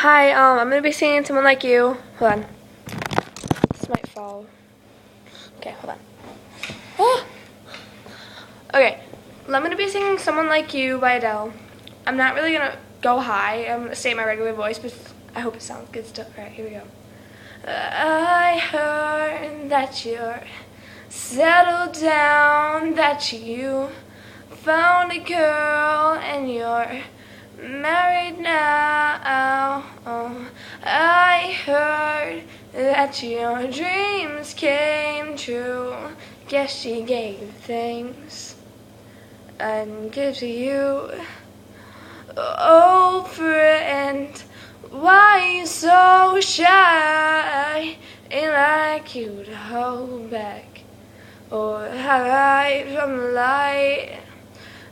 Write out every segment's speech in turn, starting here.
Hi, I'm gonna be singing Someone Like You. Hold on. This might fall. Okay, hold on. Ah! Okay, I'm gonna be singing Someone Like You by Adele. I'm not really gonna go high. I'm gonna stay in my regular voice, but I hope it sounds good still. Alright, here we go. I heard that you're settled down, that you found a girl and you're married now. I heard that your dreams came true. Guess she gave things and give to you. Oh, friend, why you so shy? Ain't like you to hold back or hide from the light.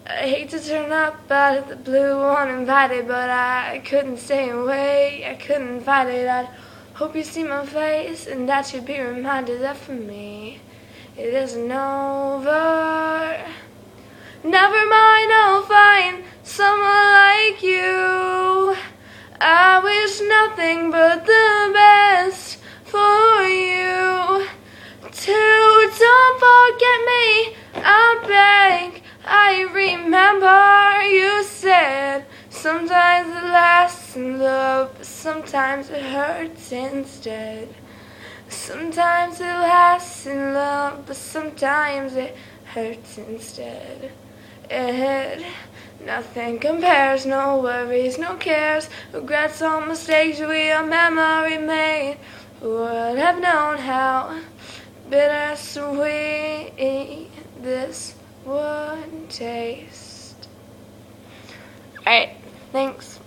I hate to turn up out of the blue uninvited, but I couldn't stay away, I couldn't fight it. I hope you see my face and that you'd be reminded that for me it isn't over. Never mind, I'll find someone like you. I wish nothing but the best for you. Don't forget me, I beg. I remember you said sometimes it lasts in love, but sometimes it hurts instead. Sometimes it lasts in love, but sometimes it hurts instead. Nothing compares, no worries, no cares, regrets or mistakes we a memory made. Who would have known how bittersweet this would taste? Alright, thanks.